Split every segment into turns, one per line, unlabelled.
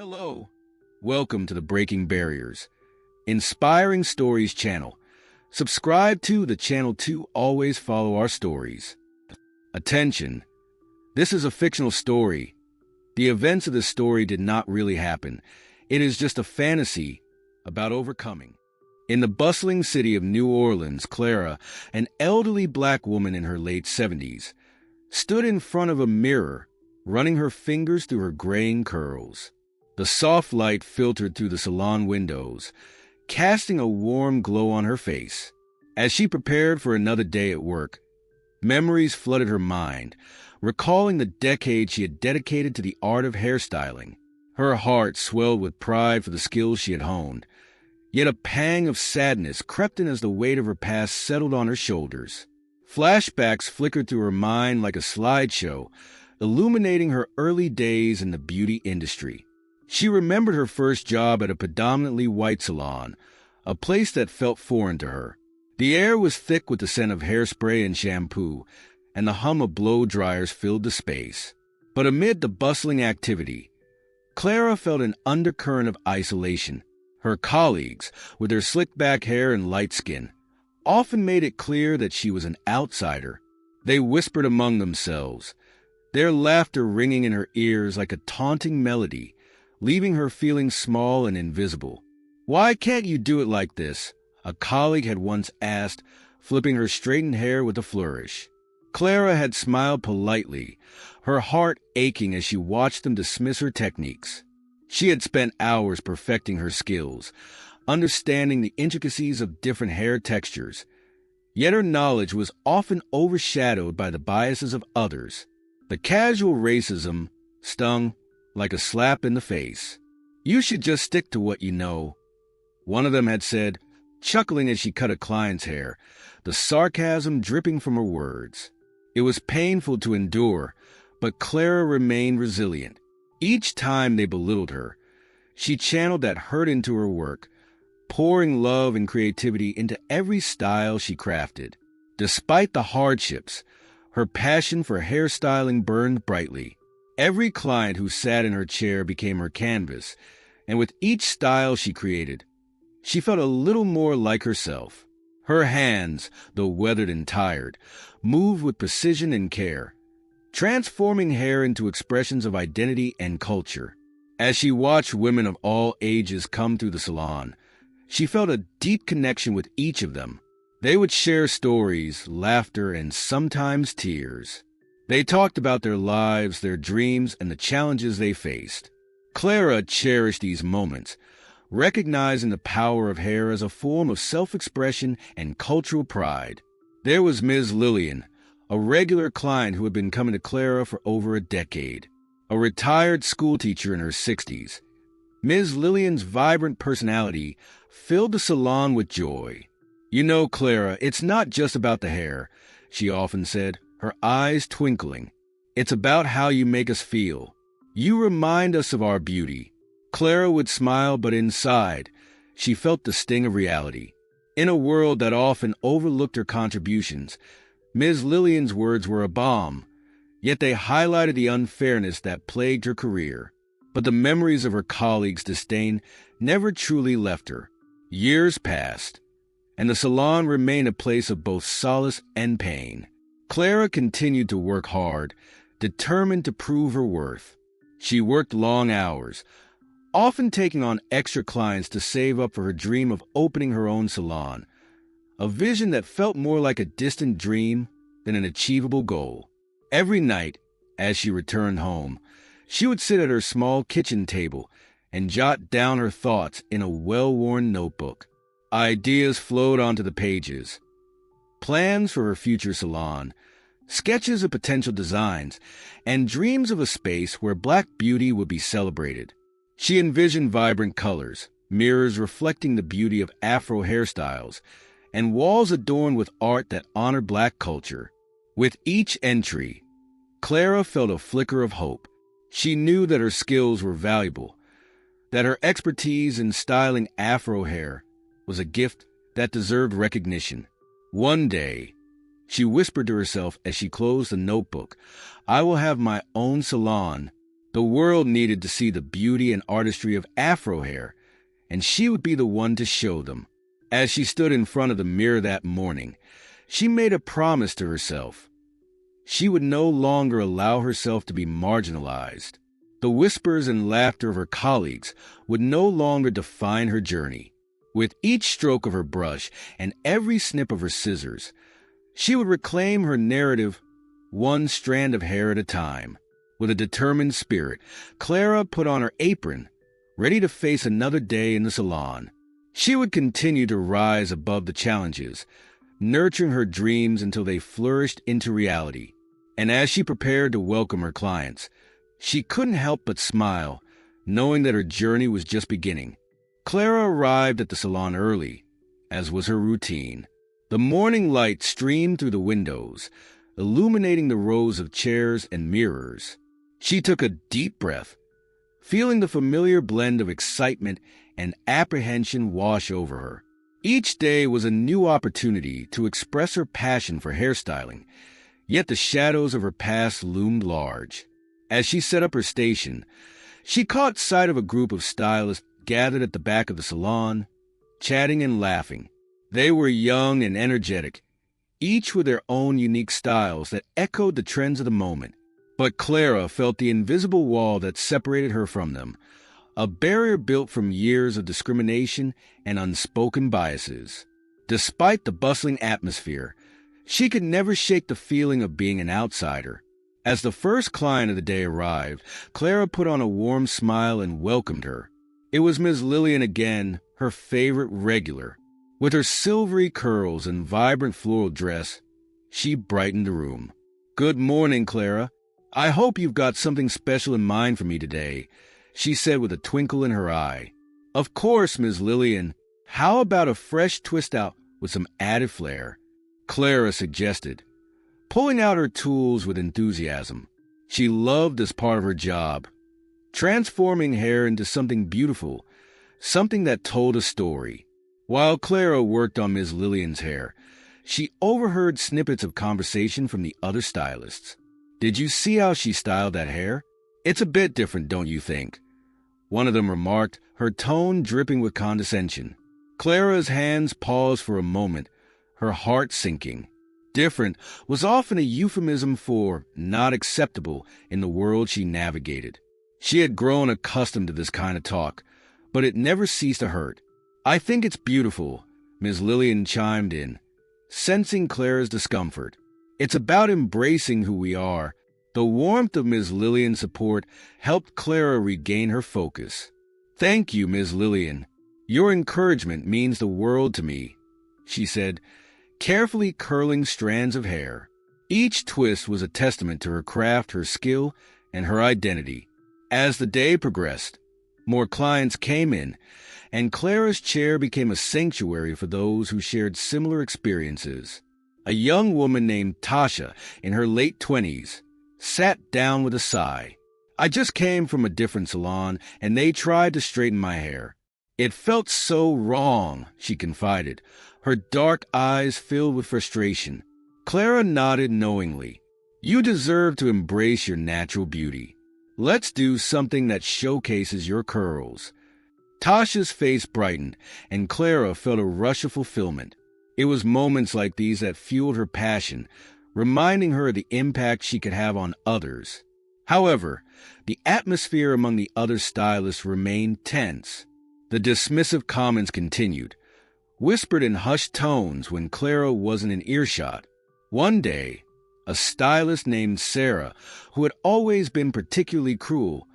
Hello. Welcome to the Breaking Barriers, Inspiring Stories channel. Subscribe to the channel to always follow our stories. Attention. This is a fictional story. The events of this story did not really happen. It is just a fantasy about overcoming. In the bustling city of New Orleans, Clara, an elderly black woman in her late 70s, stood in front of a mirror, running her fingers through her graying curls. The soft light filtered through the salon windows, casting a warm glow on her face. As she prepared for another day at work, memories flooded her mind, recalling the decade she had dedicated to the art of hairstyling. Her heart swelled with pride for the skills she had honed, yet a pang of sadness crept in as the weight of her past settled on her shoulders. Flashbacks flickered through her mind like a slideshow, illuminating her early days in the beauty industry. She remembered her first job at a predominantly white salon, a place that felt foreign to her. The air was thick with the scent of hairspray and shampoo, and the hum of blow dryers filled the space. But amid the bustling activity, Clara felt an undercurrent of isolation. Her colleagues, with their slick-back hair and light skin, often made it clear that she was an outsider. They whispered among themselves, their laughter ringing in her ears like a taunting melody, leaving her feeling small and invisible. "Why can't you do it like this?" a colleague had once asked, flipping her straightened hair with a flourish. Clara had smiled politely, her heart aching as she watched them dismiss her techniques. She had spent hours perfecting her skills, understanding the intricacies of different hair textures, yet her knowledge was often overshadowed by the biases of others. The casual racism stung like a slap in the face. "You should just stick to what you know," one of them had said, chuckling as she cut a client's hair, the sarcasm dripping from her words. It was painful to endure, but Clara remained resilient. Each time they belittled her, she channeled that hurt into her work, pouring love and creativity into every style she crafted. Despite the hardships, her passion for hairstyling burned brightly. Every client who sat in her chair became her canvas, and with each style she created, she felt a little more like herself. Her hands, though weathered and tired, moved with precision and care, transforming hair into expressions of identity and culture. As she watched women of all ages come through the salon, she felt a deep connection with each of them. They would share stories, laughter, and sometimes tears. They talked about their lives, their dreams, and the challenges they faced. Clara cherished these moments, recognizing the power of hair as a form of self-expression and cultural pride. There was Ms. Lillian, a regular client who had been coming to Clara for over a decade, a retired schoolteacher in her 60s. Ms. Lillian's vibrant personality filled the salon with joy. "You know, Clara, it's not just about the hair," she often said, her eyes twinkling. "It's about how you make us feel. You remind us of our beauty." Clara would smile, but inside, she felt the sting of reality. In a world that often overlooked her contributions, Ms. Lillian's words were a balm, yet they highlighted the unfairness that plagued her career. But the memories of her colleagues' disdain never truly left her. Years passed, and the salon remained a place of both solace and pain. Clara continued to work hard, determined to prove her worth. She worked long hours, often taking on extra clients to save up for her dream of opening her own salon, a vision that felt more like a distant dream than an achievable goal. Every night, as she returned home, she would sit at her small kitchen table and jot down her thoughts in a well-worn notebook. Ideas flowed onto the pages. Plans for her future salon, sketches of potential designs, and dreams of a space where Black beauty would be celebrated. She envisioned vibrant colors, mirrors reflecting the beauty of Afro hairstyles, and walls adorned with art that honored Black culture. With each entry, Clara felt a flicker of hope. She knew that her skills were valuable, that her expertise in styling Afro hair was a gift that deserved recognition. One day, she whispered to herself as she closed the notebook, "I will have my own salon The world needed to see the beauty and artistry of Afro hair, and she would be the one to show them. As she stood in front of the mirror that morning, she made a promise to herself. She would no longer allow herself to be marginalized. The whispers and laughter of her colleagues would no longer define her journey. With each stroke of her brush and every snip of her scissors, she would reclaim her narrative one strand of hair at a time. With a determined spirit, Clara put on her apron, ready to face another day in the salon. She would continue to rise above the challenges, nurturing her dreams until they flourished into reality. And as she prepared to welcome her clients, she couldn't help but smile, knowing that her journey was just beginning. Clara arrived at the salon early, as was her routine. The morning light streamed through the windows, illuminating the rows of chairs and mirrors. She took a deep breath, feeling the familiar blend of excitement and apprehension wash over her. Each day was a new opportunity to express her passion for hairstyling, yet the shadows of her past loomed large. As she set up her station, she caught sight of a group of stylists gathered at the back of the salon, chatting and laughing. They were young and energetic, each with their own unique styles that echoed the trends of the moment. But Clara felt the invisible wall that separated her from them, a barrier built from years of discrimination and unspoken biases. Despite the bustling atmosphere, she could never shake the feeling of being an outsider. As the first client of the day arrived, Clara put on a warm smile and welcomed her. It was Ms. Lillian again, her favorite regular. With her silvery curls and vibrant floral dress, she brightened the room. "Good morning, Clara. I hope you've got something special in mind for me today," she said with a twinkle in her eye. "Of course, Ms. Lillian. How about a fresh twist out with some added flair?" Clara suggested, pulling out her tools with enthusiasm. She loved this part of her job, transforming hair into something beautiful, something that told a story. While Clara worked on Ms. Lillian's hair, she overheard snippets of conversation from the other stylists. "Did you see how she styled that hair? It's a bit different, don't you think?" one of them remarked, her tone dripping with condescension. Clara's hands paused for a moment, her heart sinking. Different was often a euphemism for not acceptable in the world she navigated. She had grown accustomed to this kind of talk, but it never ceased to hurt. "I think it's beautiful," Ms. Lillian chimed in, sensing Clara's discomfort. "It's about embracing who we are." The warmth of Ms. Lillian's support helped Clara regain her focus. "Thank you, Ms. Lillian. Your encouragement means the world to me," she said, carefully curling strands of hair. Each twist was a testament to her craft, her skill, and her identity. As the day progressed, more clients came in, and Clara's chair became a sanctuary for those who shared similar experiences. A young woman named Tasha, in her late 20s, sat down with a sigh. "I just came from a different salon, and they tried to straighten my hair. It felt so wrong," she confided, her dark eyes filled with frustration. Clara nodded knowingly. "You deserve to embrace your natural beauty. Let's do something that showcases your curls." Tasha's face brightened, and Clara felt a rush of fulfillment. It was moments like these that fueled her passion, reminding her of the impact she could have on others. However, the atmosphere among the other stylists remained tense. The dismissive comments continued, whispered in hushed tones when Clara wasn't in earshot. One day, a stylist named Sarah, who had always been particularly cruel,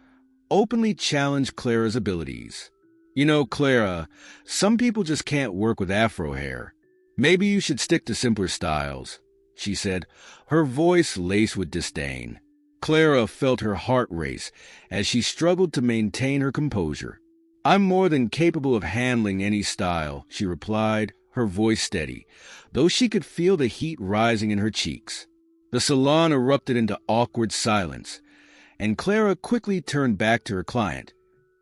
openly challenged Clara's abilities. "You know, Clara, some people just can't work with afro hair. Maybe you should stick to simpler styles," she said, her voice laced with disdain. Clara felt her heart race as she struggled to maintain her composure. "I'm more than capable of handling any style," she replied, her voice steady, though she could feel the heat rising in her cheeks. The salon erupted into awkward silence, and Clara quickly turned back to her client,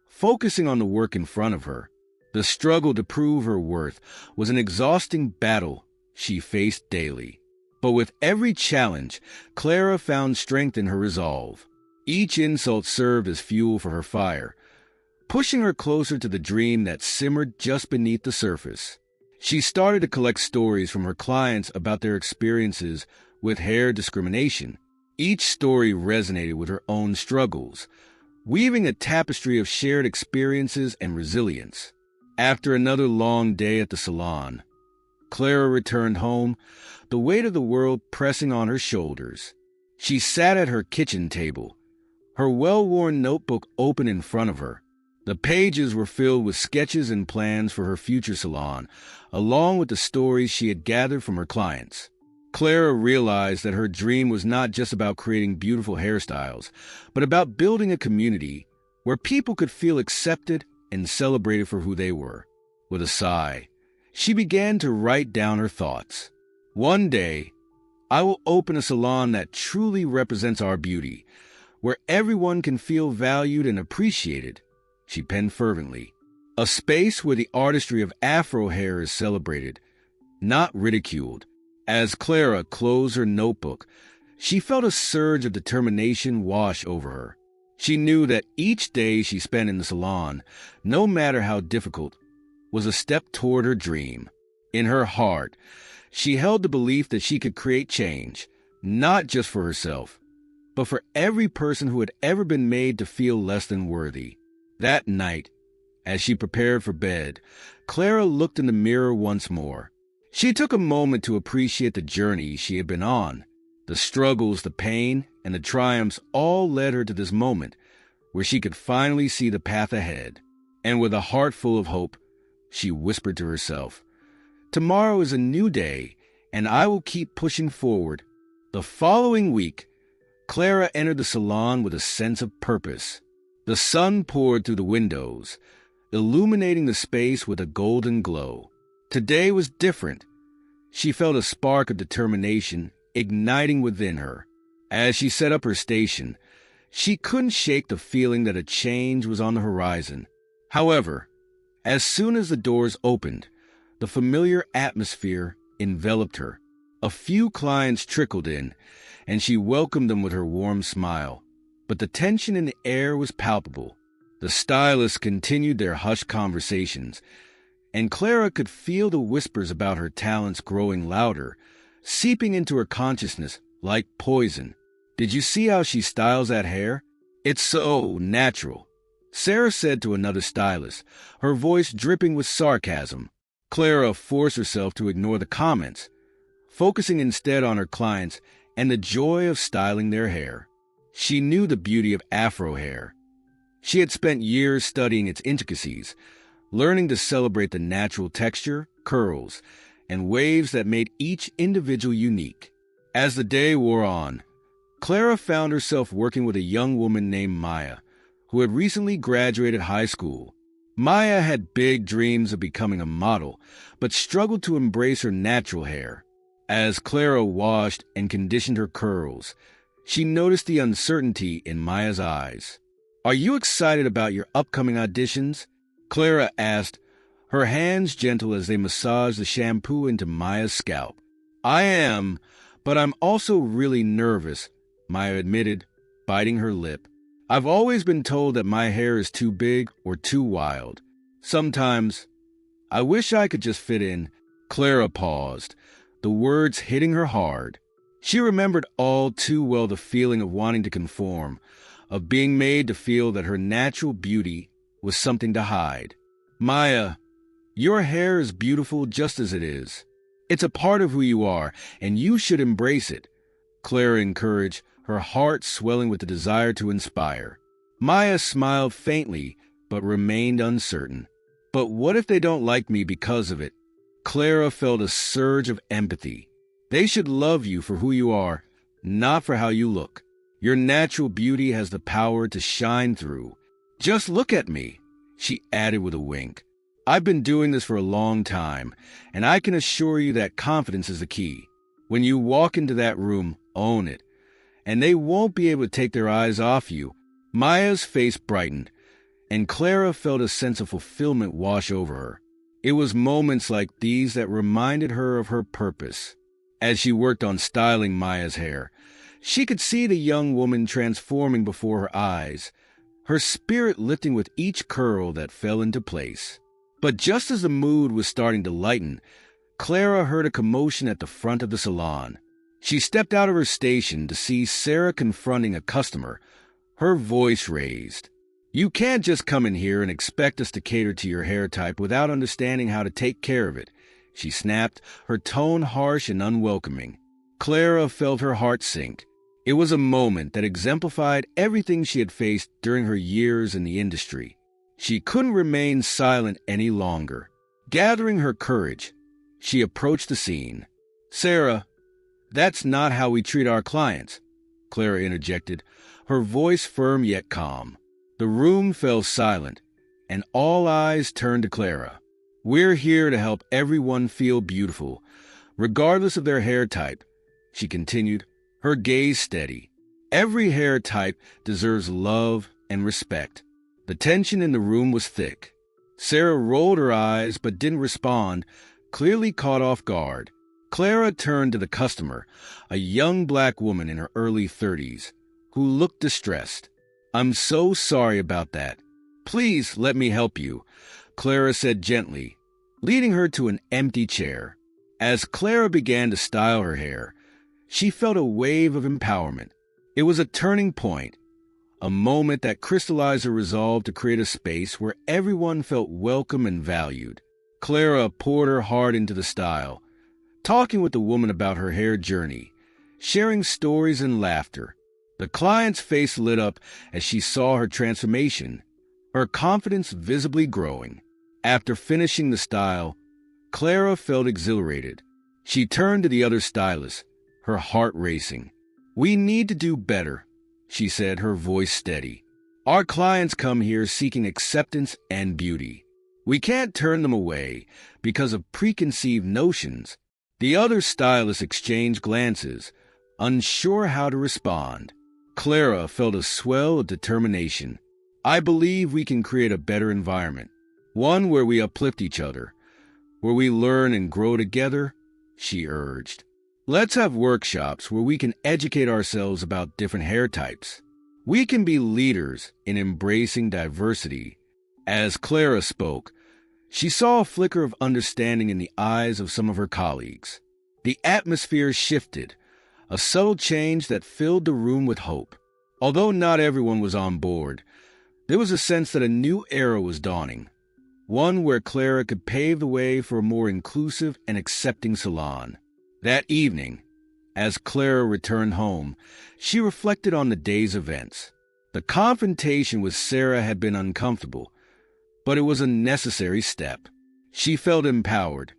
focusing on the work in front of her. The struggle to prove her worth was an exhausting battle she faced daily. But with every challenge, Clara found strength in her resolve. Each insult served as fuel for her fire, pushing her closer to the dream that simmered just beneath the surface. She started to collect stories from her clients about their experiences with hair discrimination. Each story resonated with her own struggles, weaving a tapestry of shared experiences and resilience. After another long day at the salon, Clara returned home, the weight of the world pressing on her shoulders. She sat at her kitchen table, her well-worn notebook open in front of her. The pages were filled with sketches and plans for her future salon, along with the stories she had gathered from her clients. Clara realized that her dream was not just about creating beautiful hairstyles, but about building a community where people could feel accepted and celebrated for who they were. With a sigh, she began to write down her thoughts. One day, I will open a salon that truly represents our beauty, where everyone can feel valued and appreciated, she penned fervently. A space where the artistry of Afro hair is celebrated, not ridiculed. As Clara closed her notebook, she felt a surge of determination wash over her. She knew that each day she spent in the salon, no matter how difficult, was a step toward her dream. In her heart, she held the belief that she could create change, not just for herself, but for every person who had ever been made to feel less than worthy. That night, as she prepared for bed, Clara looked in the mirror once more. She took a moment to appreciate the journey she had been on. The struggles, the pain, and the triumphs all led her to this moment where she could finally see the path ahead. And with a heart full of hope, she whispered to herself, "Tomorrow is a new day, and I will keep pushing forward." The following week, Clara entered the salon with a sense of purpose. The sun poured through the windows, illuminating the space with a golden glow. Today was different. She felt a spark of determination igniting within her. As she set up her station, she couldn't shake the feeling that a change was on the horizon. However, as soon as the doors opened, the familiar atmosphere enveloped her. A few clients trickled in, and she welcomed them with her warm smile. But the tension in the air was palpable. The stylists continued their hushed conversations, and Clara could feel the whispers about her talents growing louder, seeping into her consciousness like poison. "Did you see how she styles that hair? It's so natural," Sarah said to another stylist, her voice dripping with sarcasm. Clara forced herself to ignore the comments, focusing instead on her clients and the joy of styling their hair. She knew the beauty of Afro hair. She had spent years studying its intricacies, learning to celebrate the natural texture, curls, and waves that made each individual unique. As the day wore on, Clara found herself working with a young woman named Maya, who had recently graduated high school. Maya had big dreams of becoming a model, but struggled to embrace her natural hair. As Clara washed and conditioned her curls, she noticed the uncertainty in Maya's eyes. "Are you excited about your upcoming auditions?" Clara asked, her hands gentle as they massaged the shampoo into Maya's scalp. "I am, but I'm also really nervous," Maya admitted, biting her lip. "I've always been told that my hair is too big or too wild. Sometimes, I wish I could just fit in." Clara paused, the words hitting her hard. She remembered all too well the feeling of wanting to conform, of being made to feel that her natural beauty was something to hide. "Maya, your hair is beautiful just as it is. It's a part of who you are, and you should embrace it," Clara encouraged, her heart swelling with the desire to inspire. Maya smiled faintly, but remained uncertain. "But what if they don't like me because of it?" Clara felt a surge of empathy. "They should love you for who you are, not for how you look. Your natural beauty has the power to shine through. Just look at me," she added with a wink. "I've been doing this for a long time, and I can assure you that confidence is the key. When you walk into that room, own it, and they won't be able to take their eyes off you." Maya's face brightened, and Clara felt a sense of fulfillment wash over her. It was moments like these that reminded her of her purpose. As she worked on styling Maya's hair, She could see the young woman transforming before her eyes, her spirit lifting with each curl that fell into place. But just as the mood was starting to lighten, Clara heard a commotion at the front of the salon. She stepped out of her station to see Sarah confronting a customer, her voice raised. "You can't just come in here and expect us to cater to your hair type without understanding how to take care of it," she snapped, her tone harsh and unwelcoming. Clara felt her heart sink. It was a moment that exemplified everything she had faced during her years in the industry. She couldn't remain silent any longer. Gathering her courage, she approached the scene. "Sarah, that's not how we treat our clients," Clara interjected, her voice firm yet calm. The room fell silent, and all eyes turned to Clara. "We're here to help everyone feel beautiful, regardless of their hair type," she continued, her gaze steady. "Every hair type deserves love and respect." The tension in the room was thick. Sarah rolled her eyes but didn't respond, clearly caught off guard. Clara turned to the customer, a young black woman in her early 30s, who looked distressed. "I'm so sorry about that. Please let me help you," Clara said gently, leading her to an empty chair. As Clara began to style her hair, she felt a wave of empowerment. It was a turning point, a moment that crystallized her resolve to create a space where everyone felt welcome and valued. Clara poured her heart into the style, talking with the woman about her hair journey, sharing stories and laughter. The client's face lit up as she saw her transformation, her confidence visibly growing. After finishing the style, Clara felt exhilarated. She turned to the other stylist, her heart racing. "We need to do better," she said, her voice steady. "Our clients come here seeking acceptance and beauty. We can't turn them away because of preconceived notions." The other stylists exchanged glances, unsure how to respond. Clara felt a swell of determination. "I believe we can create a better environment, one where we uplift each other, where we learn and grow together," she urged. "Let's have workshops where we can educate ourselves about different hair types. We can be leaders in embracing diversity." As Clara spoke, she saw a flicker of understanding in the eyes of some of her colleagues. The atmosphere shifted, a subtle change that filled the room with hope. Although not everyone was on board, there was a sense that a new era was dawning, one where Clara could pave the way for a more inclusive and accepting salon. That evening, as Clara returned home, she reflected on the day's events. The confrontation with Sarah had been uncomfortable, but it was a necessary step. She felt empowered,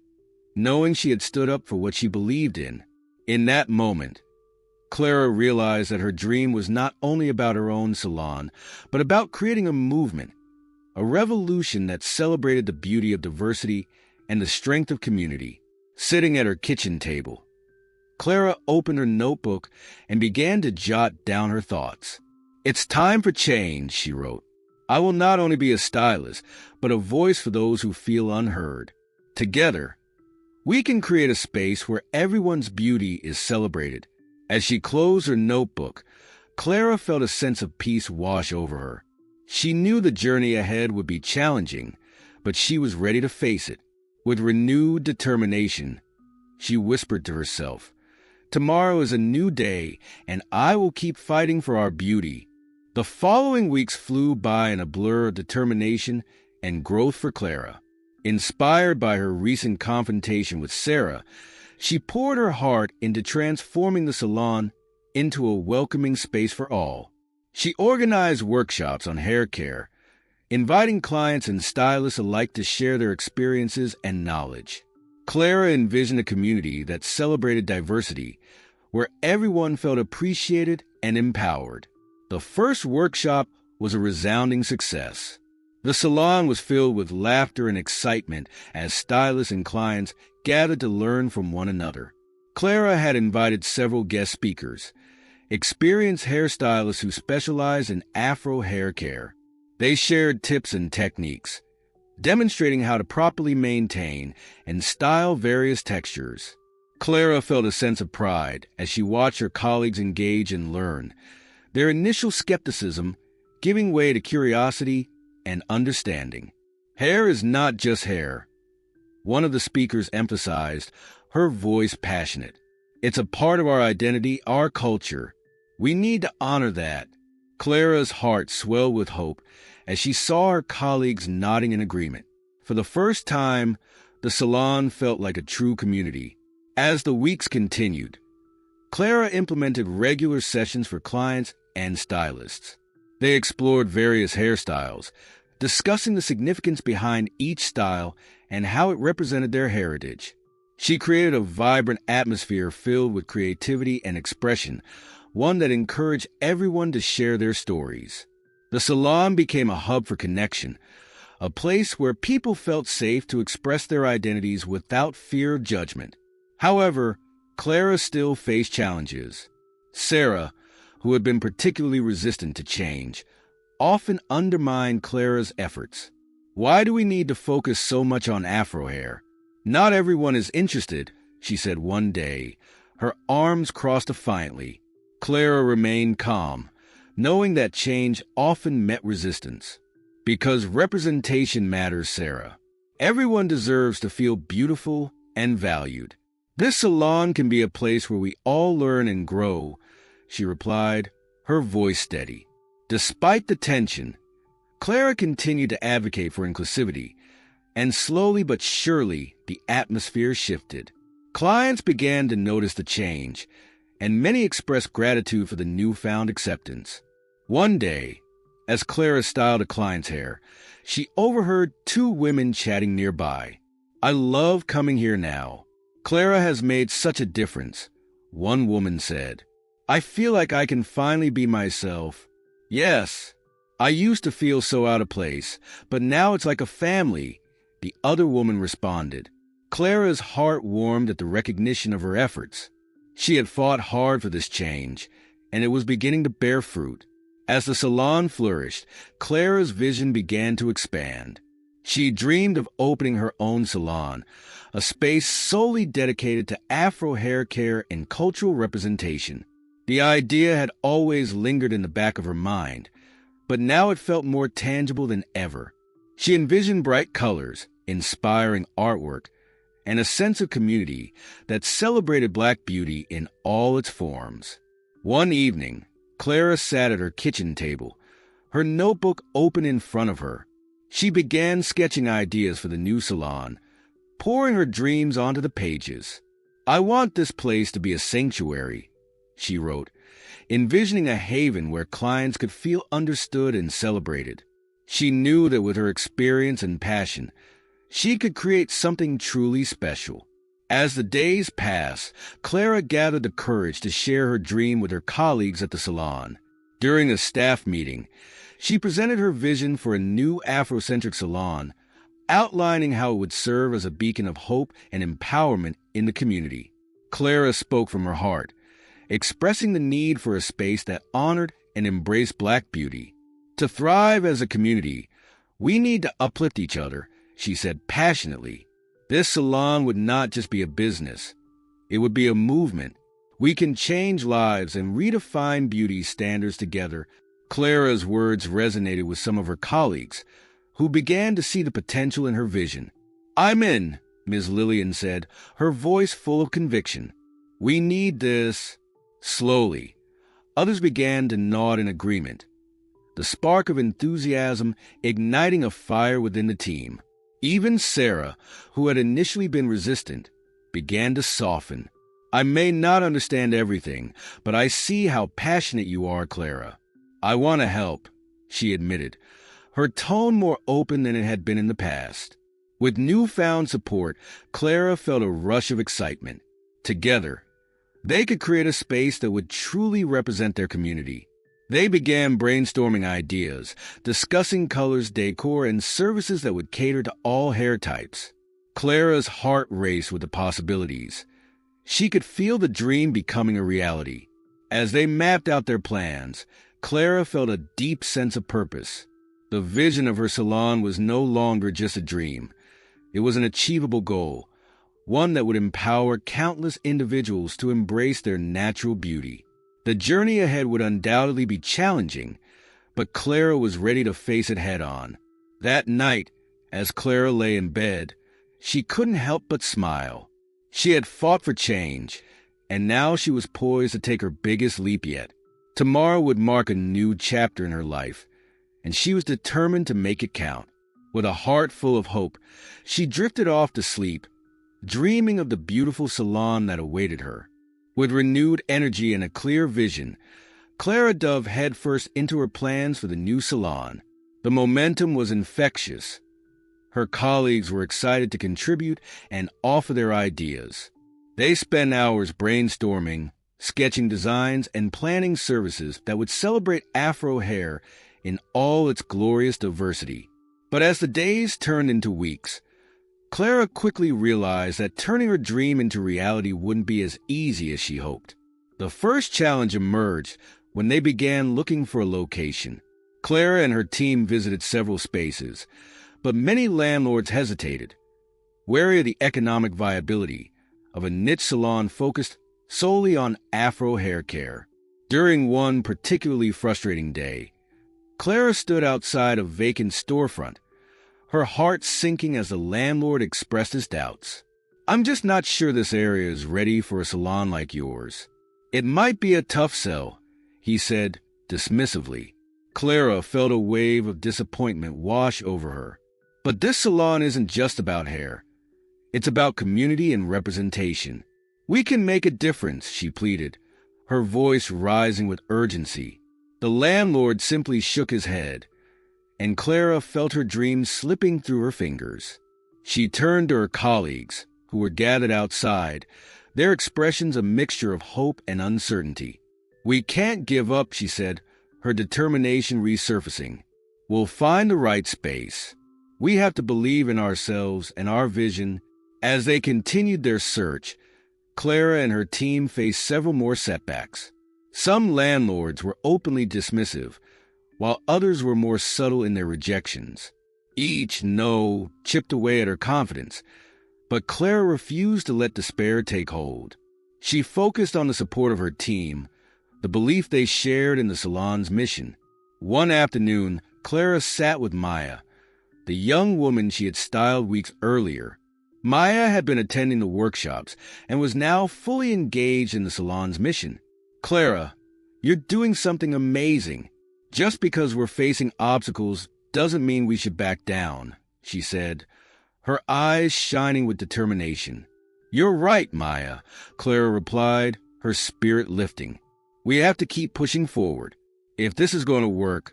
knowing she had stood up for what she believed in. In that moment, Clara realized that her dream was not only about her own salon, but about creating a movement, a revolution that celebrated the beauty of diversity and the strength of community. Sitting at her kitchen table, Clara opened her notebook and began to jot down her thoughts. "It's time for change," she wrote. "I will not only be a stylist, but a voice for those who feel unheard. Together, we can create a space where everyone's beauty is celebrated." As she closed her notebook, Clara felt a sense of peace wash over her. She knew the journey ahead would be challenging, but she was ready to face it. With renewed determination, she whispered to herself, "Tomorrow is a new day, and I will keep fighting for our beauty." The following weeks flew by in a blur of determination and growth for Clara. Inspired by her recent confrontation with Sarah, she poured her heart into transforming the salon into a welcoming space for all. She organized workshops on hair care, inviting clients and stylists alike to share their experiences and knowledge. Clara envisioned a community that celebrated diversity, where everyone felt appreciated and empowered. The first workshop was a resounding success. The salon was filled with laughter and excitement as stylists and clients gathered to learn from one another. Clara had invited several guest speakers, experienced hairstylists who specialized in Afro hair care. They shared tips and techniques, demonstrating how to properly maintain and style various textures. Clara felt a sense of pride as she watched her colleagues engage and learn, their initial skepticism giving way to curiosity and understanding. Hair is not just hair. One of the speakers emphasized, her voice passionate. It's a part of our identity, our culture. We need to honor that. Clara's heart swelled with hope as she saw her colleagues nodding in agreement. For the first time, the salon felt like a true community. As the weeks continued, Clara implemented regular sessions for clients and stylists. They explored various hairstyles, discussing the significance behind each style and how it represented their heritage. She created a vibrant atmosphere filled with creativity and expression, one that encouraged everyone to share their stories. The salon became a hub for connection, a place where people felt safe to express their identities without fear of judgment. However, Clara still faced challenges. Sarah, who had been particularly resistant to change, often undermined Clara's efforts. Why do we need to focus so much on Afro hair? Not everyone is interested, she said one day, her arms crossed defiantly. Clara remained calm, knowing that change often met resistance. Because representation matters, Sarah. Everyone deserves to feel beautiful and valued. This salon can be a place where we all learn and grow, she replied, her voice steady. Despite the tension, Clara continued to advocate for inclusivity, and slowly but surely the atmosphere shifted. Clients began to notice the change, and many expressed gratitude for the newfound acceptance. One day, as Clara styled a client's hair, she overheard two women chatting nearby. "I love coming here now. Clara has made such a difference," one woman said. "I feel like I can finally be myself." "Yes, I used to feel so out of place, but now it's like a family," the other woman responded. Clara's heart warmed at the recognition of her efforts. She had fought hard for this change, and it was beginning to bear fruit. As the salon flourished, Clara's vision began to expand. She dreamed of opening her own salon, a space solely dedicated to Afro hair care and cultural representation. The idea had always lingered in the back of her mind, but now it felt more tangible than ever. She envisioned bright colors, inspiring artwork, and a sense of community that celebrated Black beauty in all its forms. One evening, Clara sat at her kitchen table, her notebook open in front of her. She began sketching ideas for the new salon, pouring her dreams onto the pages. "I want this place to be a sanctuary," she wrote, envisioning a haven where clients could feel understood and celebrated. She knew that with her experience and passion, she could create something truly special. As the days passed, Clara gathered the courage to share her dream with her colleagues at the salon. During a staff meeting, she presented her vision for a new Afrocentric salon, outlining how it would serve as a beacon of hope and empowerment in the community. Clara spoke from her heart, expressing the need for a space that honored and embraced Black beauty. "To thrive as a community, we need to uplift each other," she said passionately. "This salon would not just be a business. It would be a movement. We can change lives and redefine beauty standards together." Clara's words resonated with some of her colleagues, who began to see the potential in her vision. "I'm in," Ms. Lillian said, her voice full of conviction. "We need this." Slowly, others began to nod in agreement, the spark of enthusiasm igniting a fire within the team. Even Sarah, who had initially been resistant, began to soften. "I may not understand everything, but I see how passionate you are, Clara. I want to help," she admitted, her tone more open than it had been in the past. With newfound support, Clara felt a rush of excitement. Together, they could create a space that would truly represent their community. They began brainstorming ideas, discussing colors, decor, and services that would cater to all hair types. Clara's heart raced with the possibilities. She could feel the dream becoming a reality. As they mapped out their plans, Clara felt a deep sense of purpose. The vision of her salon was no longer just a dream. It was an achievable goal, one that would empower countless individuals to embrace their natural beauty. The journey ahead would undoubtedly be challenging, but Clara was ready to face it head-on. That night, as Clara lay in bed, she couldn't help but smile. She had fought for change, and now she was poised to take her biggest leap yet. Tomorrow would mark a new chapter in her life, and she was determined to make it count. With a heart full of hope, she drifted off to sleep, dreaming of the beautiful salon that awaited her. With renewed energy and a clear vision, Clara dove headfirst into her plans for the new salon. The momentum was infectious. Her colleagues were excited to contribute and offer their ideas. They spent hours brainstorming, sketching designs, and planning services that would celebrate Afro hair in all its glorious diversity. But as the days turned into weeks, Clara quickly realized that turning her dream into reality wouldn't be as easy as she hoped. The first challenge emerged when they began looking for a location. Clara and her team visited several spaces, but many landlords hesitated, wary of the economic viability of a niche salon focused solely on Afro hair care. During one particularly frustrating day, Clara stood outside a vacant storefront, her heart sinking as the landlord expressed his doubts. "I'm just not sure this area is ready for a salon like yours. It might be a tough sell," he said dismissively. Clara felt a wave of disappointment wash over her. "But this salon isn't just about hair. It's about community and representation. We can make a difference," she pleaded, her voice rising with urgency. The landlord simply shook his head, and Clara felt her dreams slipping through her fingers. She turned to her colleagues, who were gathered outside, their expressions a mixture of hope and uncertainty. "We can't give up," she said, her determination resurfacing. "We'll find the right space. We have to believe in ourselves and our vision." As they continued their search, Clara and her team faced several more setbacks. Some landlords were openly dismissive, while others were more subtle in their rejections. Each no chipped away at her confidence, but Clara refused to let despair take hold. She focused on the support of her team, the belief they shared in the salon's mission. One afternoon, Clara sat with Maya, the young woman she had styled weeks earlier. Maya had been attending the workshops and was now fully engaged in the salon's mission. "Clara, you're doing something amazing. Just because we're facing obstacles doesn't mean we should back down," she said, her eyes shining with determination. "You're right, Maya," Clara replied, her spirit lifting. "We have to keep pushing forward. If this is going to work,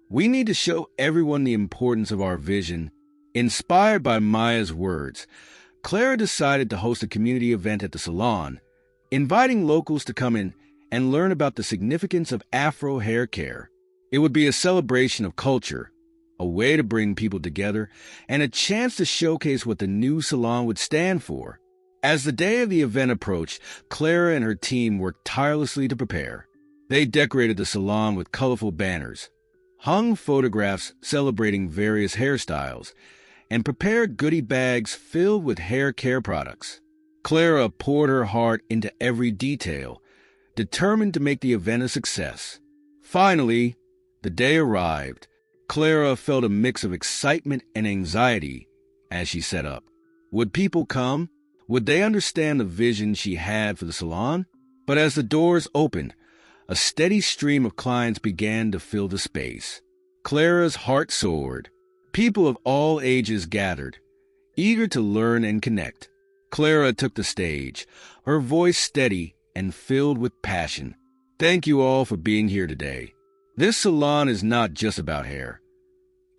we need to show everyone the importance of our vision." Inspired by Maya's words, Clara decided to host a community event at the salon, inviting locals to come in and learn about the significance of Afro hair care. It would be a celebration of culture, a way to bring people together, and a chance to showcase what the new salon would stand for. As the day of the event approached, Clara and her team worked tirelessly to prepare. They decorated the salon with colorful banners, hung photographs celebrating various hairstyles, and prepared goodie bags filled with hair care products. Clara poured her heart into every detail, determined to make the event a success. Finally, the day arrived. Clara felt a mix of excitement and anxiety as she set up. Would people come? Would they understand the vision she had for the salon? But as the doors opened, a steady stream of clients began to fill the space. Clara's heart soared. People of all ages gathered, eager to learn and connect. Clara took the stage, her voice steady and filled with passion. "Thank you all for being here today. This salon is not just about hair.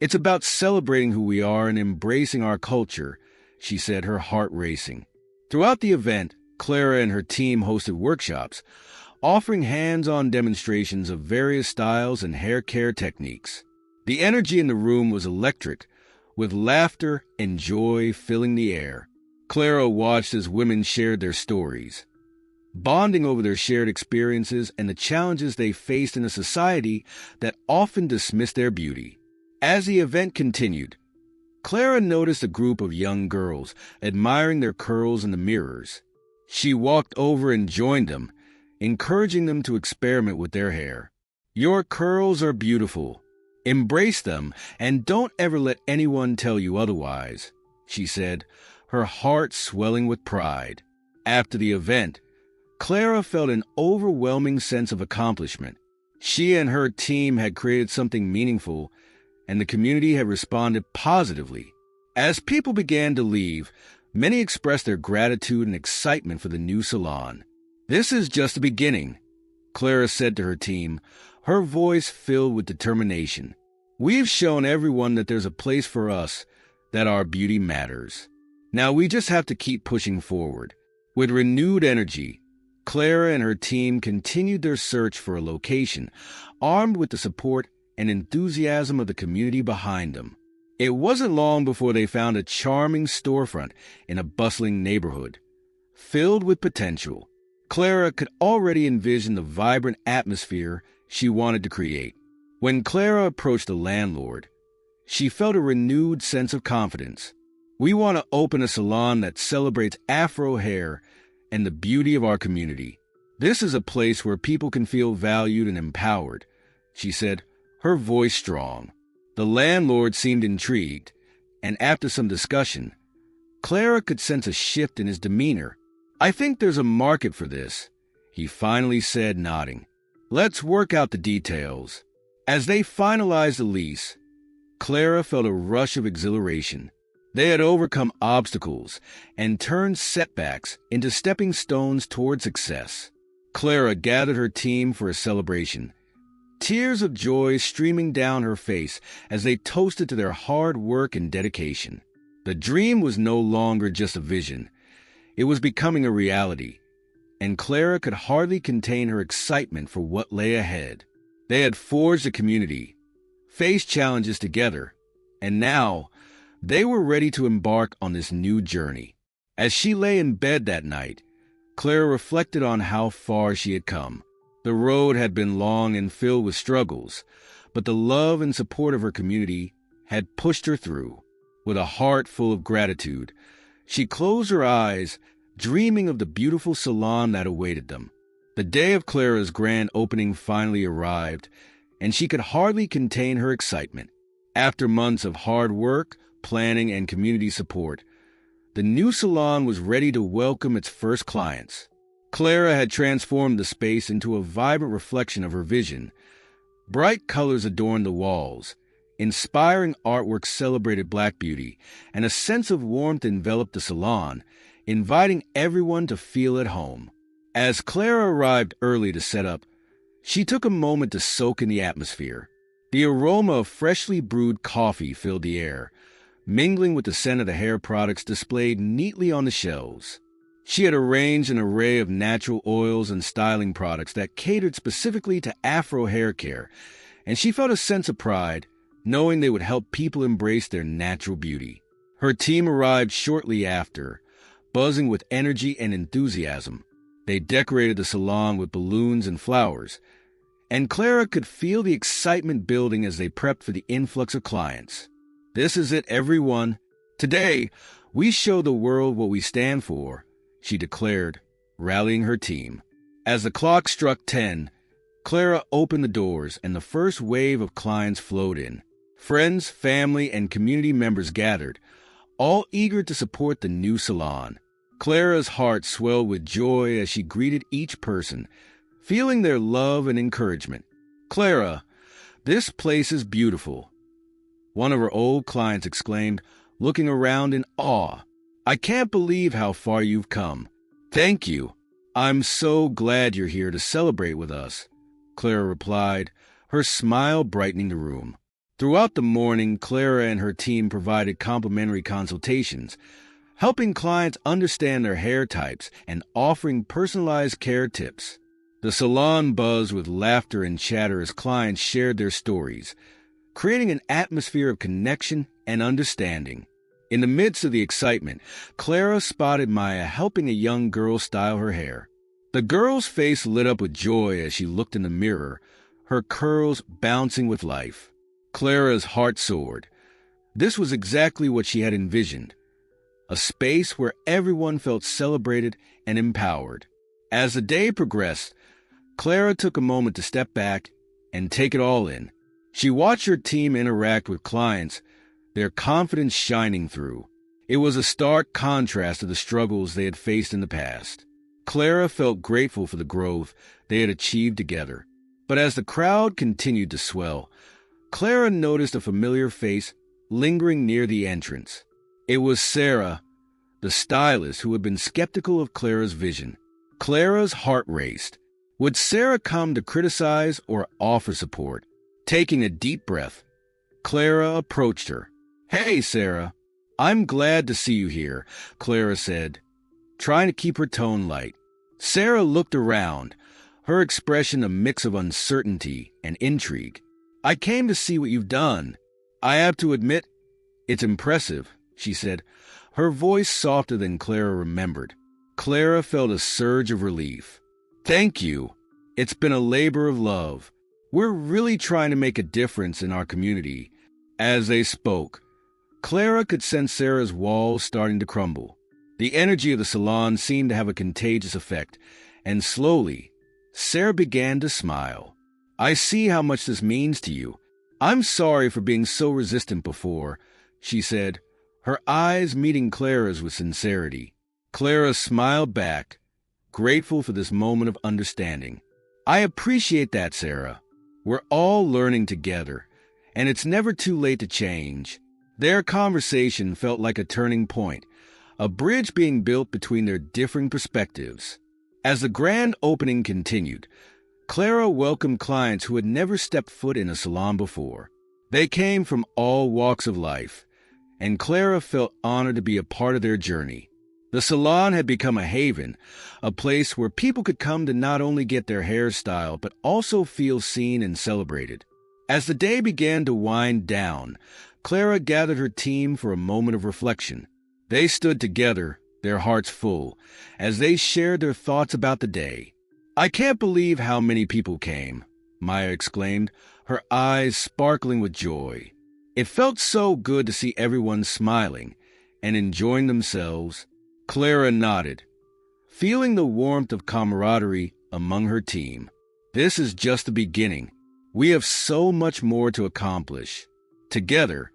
It's about celebrating who we are and embracing our culture," she said, her heart racing. Throughout the event, Clara and her team hosted workshops, offering hands-on demonstrations of various styles and hair care techniques. The energy in the room was electric, with laughter and joy filling the air. Clara watched as women shared their stories, bonding over their shared experiences and the challenges they faced in a society that often dismissed their beauty. As the event continued, Clara noticed a group of young girls admiring their curls in the mirrors. She walked over and joined them, encouraging them to experiment with their hair. "Your curls are beautiful. Embrace them and don't ever let anyone tell you otherwise," she said, her heart swelling with pride. After the event, Clara felt an overwhelming sense of accomplishment. She and her team had created something meaningful, and the community had responded positively. As people began to leave, many expressed their gratitude and excitement for the new salon. "This is just the beginning," Clara said to her team, her voice filled with determination. "We've shown everyone that there's a place for us, that our beauty matters. Now we just have to keep pushing forward." With renewed energy, Clara and her team continued their search for a location, armed with the support and enthusiasm of the community behind them. It wasn't long before they found a charming storefront in a bustling neighborhood, filled with potential. Clara could already envision the vibrant atmosphere she wanted to create. When Clara approached the landlord, she felt a renewed sense of confidence. "We want to open a salon that celebrates Afro hair and the beauty of our community. This is a place where people can feel valued and empowered," she said, her voice strong. The landlord seemed intrigued, and after some discussion, Clara could sense a shift in his demeanor. "I think there's a market for this," he finally said, nodding. "Let's work out the details." As they finalized the lease, Clara felt a rush of exhilaration. They had overcome obstacles and turned setbacks into stepping stones toward success. Clara gathered her team for a celebration, tears of joy streaming down her face as they toasted to their hard work and dedication. The dream was no longer just a vision. It was becoming a reality, and Clara could hardly contain her excitement for what lay ahead. They had forged a community, faced challenges together, and now they were ready to embark on this new journey. As she lay in bed that night, Clara reflected on how far she had come. The road had been long and filled with struggles, but the love and support of her community had pushed her through. With a heart full of gratitude, she closed her eyes, dreaming of the beautiful salon that awaited them. The day of Clara's grand opening finally arrived, and she could hardly contain her excitement. After months of hard work, planning, and community support, the new salon was ready to welcome its first clients. Clara had transformed the space into a vibrant reflection of her vision. Bright colors adorned the walls, inspiring artwork celebrated Black beauty, and a sense of warmth enveloped the salon, inviting everyone to feel at home. As Clara arrived early to set up, she took a moment to soak in the atmosphere. The aroma of freshly brewed coffee filled the air, mingling with the scent of the hair products displayed neatly on the shelves. She had arranged an array of natural oils and styling products that catered specifically to Afro hair care, and she felt a sense of pride, knowing they would help people embrace their natural beauty. Her team arrived shortly after, buzzing with energy and enthusiasm. They decorated the salon with balloons and flowers, and Clara could feel the excitement building as they prepped for the influx of clients. "This is it, everyone. Today, we show the world what we stand for," she declared, rallying her team. As the clock struck 10, Clara opened the doors, and the first wave of clients flowed in. Friends, family, and community members gathered, all eager to support the new salon. Clara's heart swelled with joy as she greeted each person, feeling their love and encouragement. "Clara, this place is beautiful," one of her old clients exclaimed, looking around in awe. "I can't believe how far you've come." "Thank you. I'm so glad you're here to celebrate with us," Clara replied, her smile brightening the room. Throughout the morning, Clara and her team provided complimentary consultations, helping clients understand their hair types and offering personalized care tips. The salon buzzed with laughter and chatter as clients shared their stories, creating an atmosphere of connection and understanding. In the midst of the excitement, Clara spotted Maya helping a young girl style her hair. The girl's face lit up with joy as she looked in the mirror, her curls bouncing with life. Clara's heart soared. This was exactly what she had envisioned, a space where everyone felt celebrated and empowered. As the day progressed, Clara took a moment to step back and take it all in. She watched her team interact with clients, their confidence shining through. It was a stark contrast to the struggles they had faced in the past. Clara felt grateful for the growth they had achieved together. But as the crowd continued to swell, Clara noticed a familiar face lingering near the entrance. It was Sarah, the stylist, who had been skeptical of Clara's vision. Clara's heart raced. Would Sarah come to criticize or offer support? Taking a deep breath, Clara approached her. "Hey, Sarah. I'm glad to see you here," Clara said, trying to keep her tone light. Sarah looked around, her expression a mix of uncertainty and intrigue. "I came to see what you've done. I have to admit, it's impressive," she said, her voice softer than Clara remembered. Clara felt a surge of relief. "Thank you. It's been a labor of love. We're really trying to make a difference in our community." As they spoke, Clara could sense Sarah's walls starting to crumble. The energy of the salon seemed to have a contagious effect, and slowly, Sarah began to smile. "I see how much this means to you. I'm sorry for being so resistant before," she said, her eyes meeting Clara's with sincerity. Clara smiled back, grateful for this moment of understanding. "I appreciate that, Sarah. We're all learning together, and it's never too late to change." Their conversation felt like a turning point, a bridge being built between their differing perspectives. As the grand opening continued, Clara welcomed clients who had never stepped foot in a salon before. They came from all walks of life, and Clara felt honored to be a part of their journey. The salon had become a haven, a place where people could come to not only get their hairstyle, but also feel seen and celebrated. As the day began to wind down, Clara gathered her team for a moment of reflection. They stood together, their hearts full, as they shared their thoughts about the day. "I can't believe how many people came," Maya exclaimed, her eyes sparkling with joy. It felt so good to see everyone smiling and enjoying themselves. Clara nodded, feeling the warmth of camaraderie among her team. "This is just the beginning. We have so much more to accomplish. Together,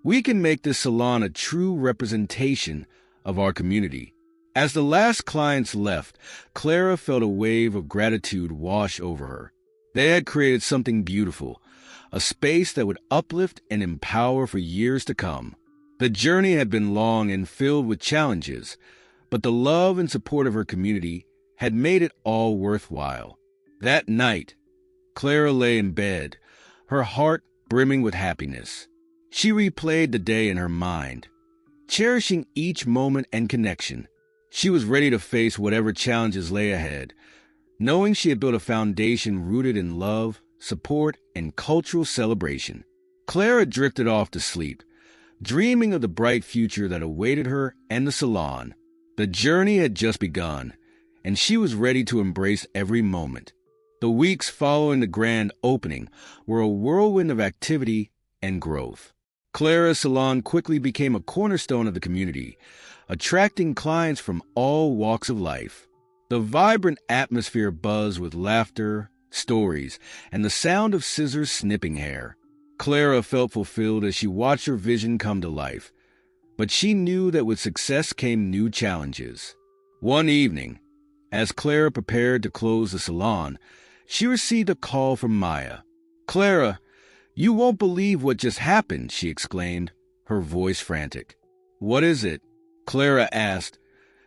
we can make this salon a true representation of our community." As the last clients left, Clara felt a wave of gratitude wash over her. They had created something beautiful, a space that would uplift and empower for years to come. The journey had been long and filled with challenges, but the love and support of her community had made it all worthwhile. That night, Clara lay in bed, her heart brimming with happiness. She replayed the day in her mind, cherishing each moment and connection. She was ready to face whatever challenges lay ahead, knowing she had built a foundation rooted in love, support, and cultural celebration. Clara drifted off to sleep, dreaming of the bright future that awaited her and the salon. The journey had just begun, and she was ready to embrace every moment. The weeks following the grand opening were a whirlwind of activity and growth. Clara's salon quickly became a cornerstone of the community, attracting clients from all walks of life. The vibrant atmosphere buzzed with laughter, stories, and the sound of scissors snipping hair. Clara felt fulfilled as she watched her vision come to life, but she knew that with success came new challenges. One evening, as Clara prepared to close the salon, she received a call from Maya. "Clara, you won't believe what just happened," she exclaimed, her voice frantic. "What is it?" Clara asked,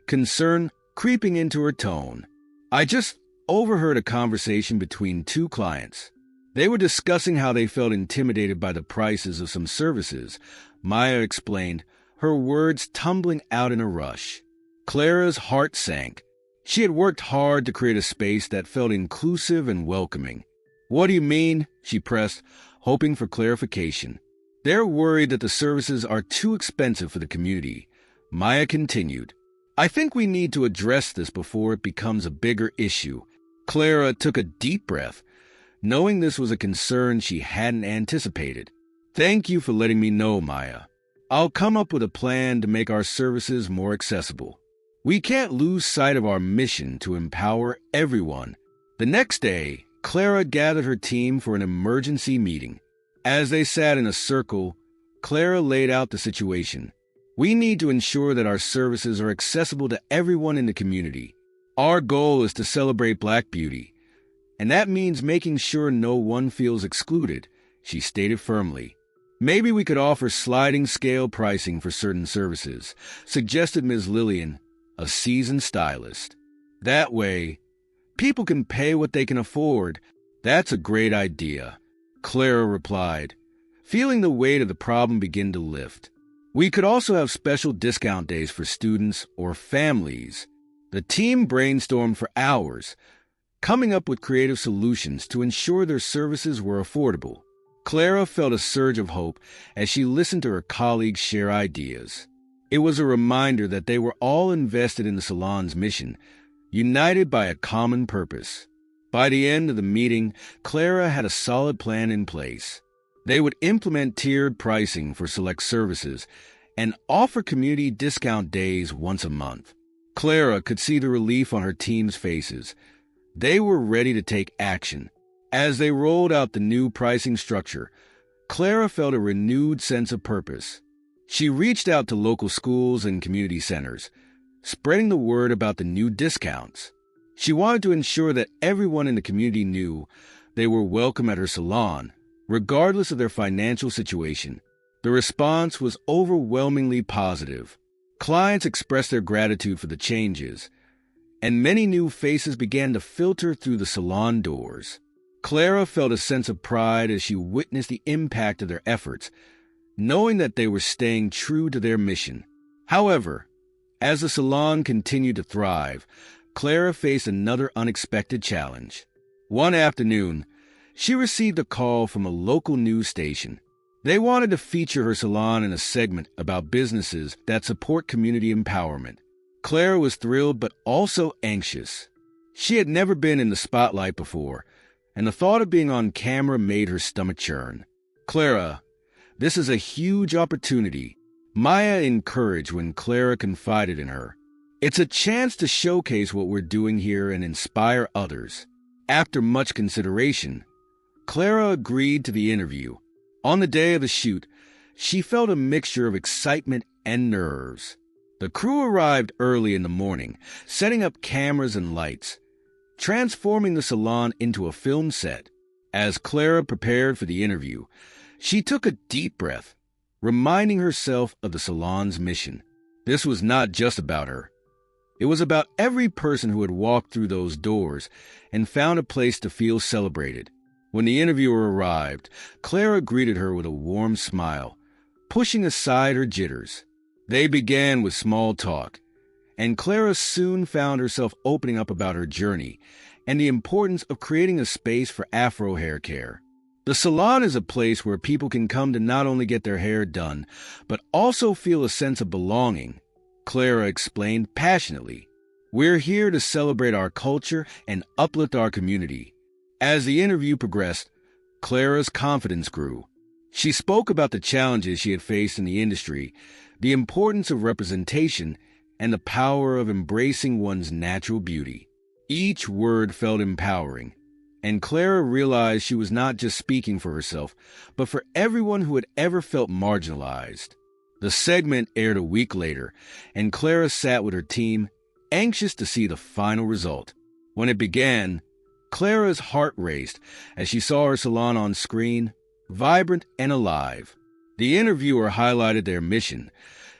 concern creeping into her tone. "I just overheard a conversation between two clients. They were discussing how they felt intimidated by the prices of some services," Maya explained, her words tumbling out in a rush. Clara's heart sank. She had worked hard to create a space that felt inclusive and welcoming. "What do you mean?" she pressed, hoping for clarification. "They're worried that the services are too expensive for the community," Maya continued. "I think we need to address this before it becomes a bigger issue." Clara took a deep breath, knowing this was a concern she hadn't anticipated. "Thank you for letting me know, Maya. I'll come up with a plan to make our services more accessible. We can't lose sight of our mission to empower everyone. The next day, Clara gathered her team for an emergency meeting. As they sat in a circle, Clara laid out the situation. We need to ensure that our services are accessible to everyone in the community. Our goal is to celebrate Black beauty, and that means making sure no one feels excluded, she stated firmly. Maybe we could offer sliding scale pricing for certain services, suggested Ms. Lillian, a seasoned stylist. That way, people can pay what they can afford. That's a great idea, Clara replied, feeling the weight of the problem begin to lift. We could also have special discount days for students or families. The team brainstormed for hours, coming up with creative solutions to ensure their services were affordable. Clara felt a surge of hope as she listened to her colleagues share ideas. It was a reminder that they were all invested in the salon's mission, united by a common purpose. By the end of the meeting, Clara had a solid plan in place. They would implement tiered pricing for select services and offer community discount days once a month. Clara could see the relief on her team's faces. They were ready to take action. As they rolled out the new pricing structure, Clara felt a renewed sense of purpose. She reached out to local schools and community centers, spreading the word about the new discounts. She wanted to ensure that everyone in the community knew they were welcome at her salon, regardless of their financial situation. The response was overwhelmingly positive. Clients expressed their gratitude for the changes, and many new faces began to filter through the salon doors. Clara felt a sense of pride as she witnessed the impact of their efforts, knowing that they were staying true to their mission. However, as the salon continued to thrive, Clara faced another unexpected challenge. One afternoon, she received a call from a local news station. They wanted to feature her salon in a segment about businesses that support community empowerment. Clara was thrilled but also anxious. She had never been in the spotlight before, and the thought of being on camera made her stomach churn. Clara, this is a huge opportunity, Maya encouraged when Clara confided in her. It's a chance to showcase what we're doing here and inspire others. After much consideration, Clara agreed to the interview. On the day of the shoot, she felt a mixture of excitement and nerves. The crew arrived early in the morning, setting up cameras and lights, transforming the salon into a film set. As Clara prepared for the interview, she took a deep breath, reminding herself of the salon's mission. This was not just about her. It was about every person who had walked through those doors and found a place to feel celebrated. When the interviewer arrived, Clara greeted her with a warm smile, pushing aside her jitters. They began with small talk, and Clara soon found herself opening up about her journey and the importance of creating a space for Afro hair care. The salon is a place where people can come to not only get their hair done, but also feel a sense of belonging, Clara explained passionately. We're here to celebrate our culture and uplift our community. As the interview progressed, Clara's confidence grew. She spoke about the challenges she had faced in the industry, the importance of representation, and the power of embracing one's natural beauty. Each word felt empowering, and Clara realized she was not just speaking for herself, but for everyone who had ever felt marginalized. The segment aired a week later, and Clara sat with her team, anxious to see the final result. When it began, Clara's heart raced as she saw her salon on screen, vibrant and alive. The interviewer highlighted their mission,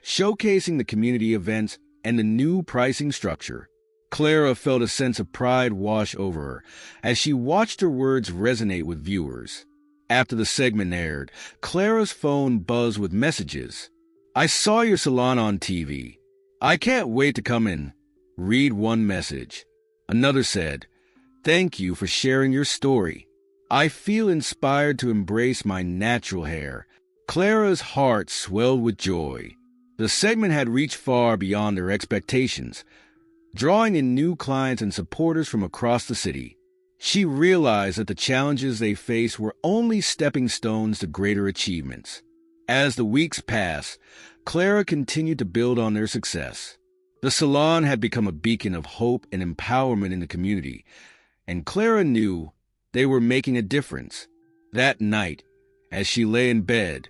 showcasing the community events and the new pricing structure. Clara felt a sense of pride wash over her as she watched her words resonate with viewers. After the segment aired, Clara's phone buzzed with messages. "I saw your salon on TV. I can't wait to come in." Read one message. Another said, "Thank you for sharing your story. I feel inspired to embrace my natural hair." Clara's heart swelled with joy. The segment had reached far beyond their expectations, drawing in new clients and supporters from across the city. She realized that the challenges they faced were only stepping stones to greater achievements. As the weeks passed, Clara continued to build on their success. The salon had become a beacon of hope and empowerment in the community, and Clara knew they were making a difference. That night, as she lay in bed,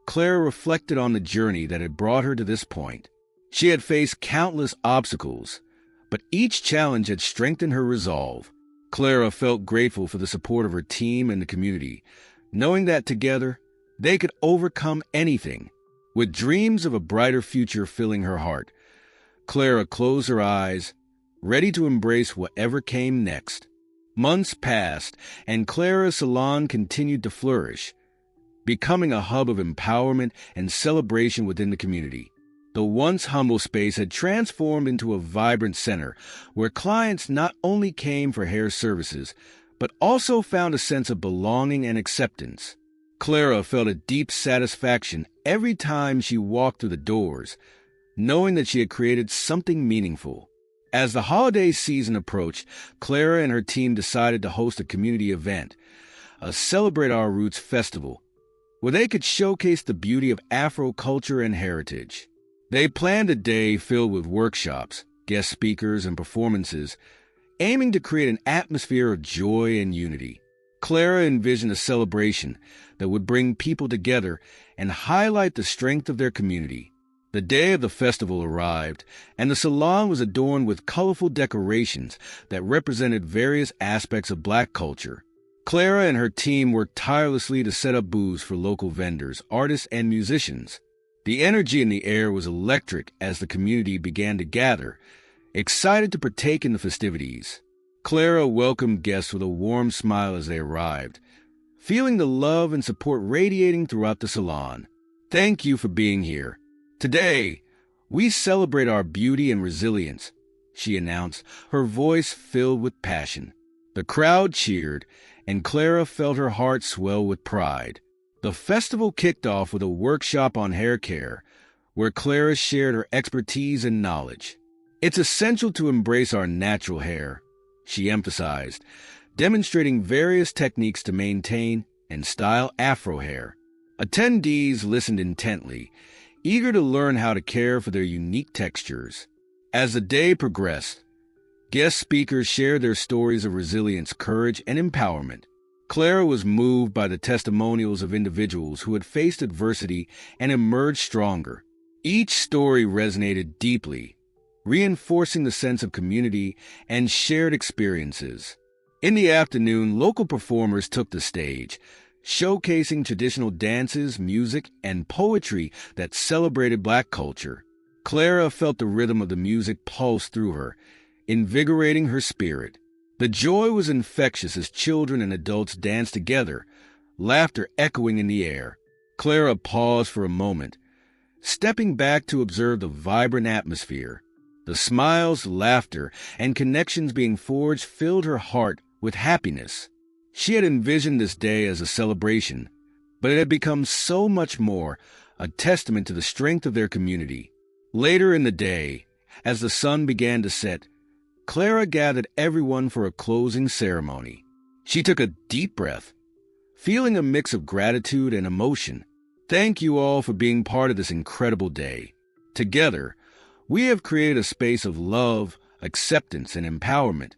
Clara reflected on the journey that had brought her to this point. She had faced countless obstacles, but each challenge had strengthened her resolve. Clara felt grateful for the support of her team and the community, knowing that together they could overcome anything. With dreams of a brighter future filling her heart, Clara closed her eyes, ready to embrace whatever came next. Months passed, and Clara's salon continued to flourish, becoming a hub of empowerment and celebration within the community. The once humble space had transformed into a vibrant center where clients not only came for hair services, but also found a sense of belonging and acceptance. Clara felt a deep satisfaction every time she walked through the doors, knowing that she had created something meaningful. As the holiday season approached, Clara and her team decided to host a community event, a Celebrate Our Roots festival, where they could showcase the beauty of Afro culture and heritage. They planned a day filled with workshops, guest speakers, and performances, aiming to create an atmosphere of joy and unity. Clara envisioned a celebration that would bring people together and highlight the strength of their community. The day of the festival arrived, and the salon was adorned with colorful decorations that represented various aspects of Black culture. Clara and her team worked tirelessly to set up booths for local vendors, artists, and musicians. The energy in the air was electric as the community began to gather, excited to partake in the festivities. Clara welcomed guests with a warm smile as they arrived, feeling the love and support radiating throughout the salon. "Thank you for being here. Today, we celebrate our beauty and resilience," she announced, her voice filled with passion. The crowd cheered, and Clara felt her heart swell with pride. The festival kicked off with a workshop on hair care, where Clara shared her expertise and knowledge. "It's essential to embrace our natural hair," she emphasized, demonstrating various techniques to maintain and style Afro hair. Attendees listened intently, eager to learn how to care for their unique textures. As the day progressed, guest speakers shared their stories of resilience, courage, and empowerment. Clara was moved by the testimonials of individuals who had faced adversity and emerged stronger. Each story resonated deeply, reinforcing the sense of community and shared experiences. In the afternoon, local performers took the stage, showcasing traditional dances, music, and poetry that celebrated Black culture. Clara felt the rhythm of the music pulse through her, invigorating her spirit. The joy was infectious as children and adults danced together, laughter echoing in the air. Clara paused for a moment, stepping back to observe the vibrant atmosphere. The smiles, laughter, and connections being forged filled her heart with happiness. She had envisioned this day as a celebration, but it had become so much more, a testament to the strength of their community. Later in the day, as the sun began to set, Clara gathered everyone for a closing ceremony. She took a deep breath, feeling a mix of gratitude and emotion. "Thank you all for being part of this incredible day. Together, we have created a space of love, acceptance, and empowerment,"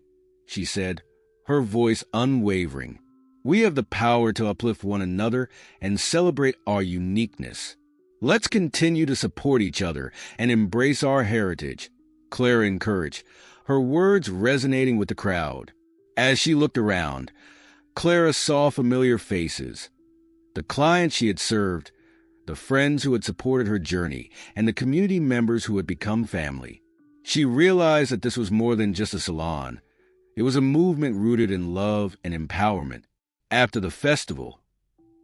she said, her voice unwavering. "We have the power to uplift one another and celebrate our uniqueness. Let's continue to support each other and embrace our heritage," Clara encouraged, her words resonating with the crowd. As she looked around, Clara saw familiar faces, the clients she had served, the friends who had supported her journey, and the community members who had become family. She realized that this was more than just a salon. It was a movement rooted in love and empowerment. After the festival,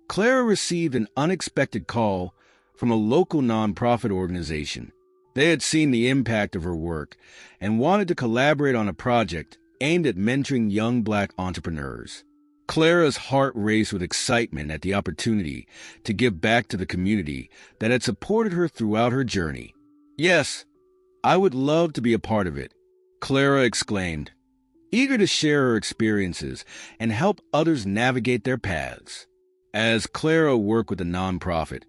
Clara received an unexpected call from a local nonprofit organization. They had seen the impact of her work and wanted to collaborate on a project aimed at mentoring young Black entrepreneurs. Clara's heart raced with excitement at the opportunity to give back to the community that had supported her throughout her journey. "Yes, I would love to be a part of it," Clara exclaimed, eager to share her experiences and help others navigate their paths. As Clara worked with the nonprofit,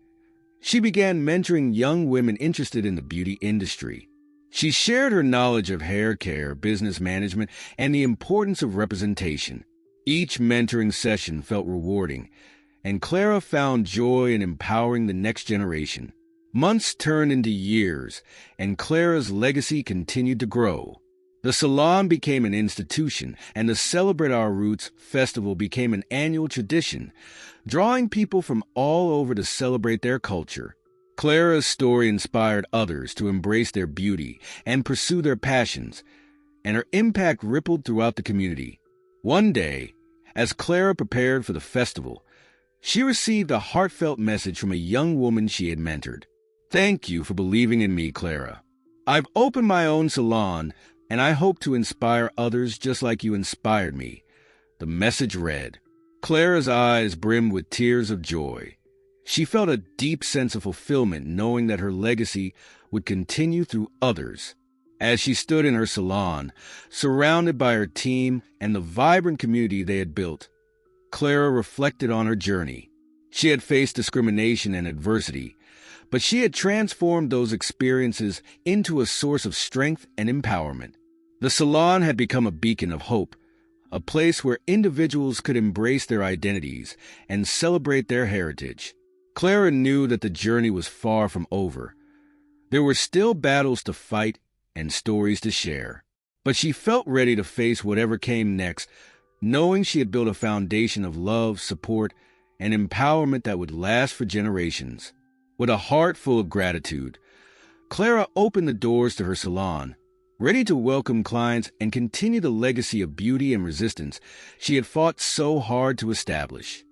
She began mentoring young women interested in the beauty industry. She shared her knowledge of hair care, business management, and the importance of representation. Each mentoring session felt rewarding, and Clara found joy in empowering the next generation. Months turned into years, and Clara's legacy continued to grow. The salon became an institution, and the Celebrate Our Roots festival became an annual tradition, drawing people from all over to celebrate their culture. Clara's story inspired others to embrace their beauty and pursue their passions, and her impact rippled throughout the community. One day, as Clara prepared for the festival, she received a heartfelt message from a young woman she had mentored. "Thank you for believing in me, Clara. I've opened my own salon, and I hope to inspire others just like you inspired me," the message read. Clara's eyes brimmed with tears of joy. She felt a deep sense of fulfillment knowing that her legacy would continue through others. As she stood in her salon, surrounded by her team and the vibrant community they had built, Clara reflected on her journey. She had faced discrimination and adversity, but she had transformed those experiences into a source of strength and empowerment. The salon had become a beacon of hope, a place where individuals could embrace their identities and celebrate their heritage. Clara knew that the journey was far from over. There were still battles to fight and stories to share, but she felt ready to face whatever came next, knowing she had built a foundation of love, support, and empowerment that would last for generations. With a heart full of gratitude, Clara opened the doors to her salon, ready to welcome clients and continue the legacy of beauty and resistance she had fought so hard to establish.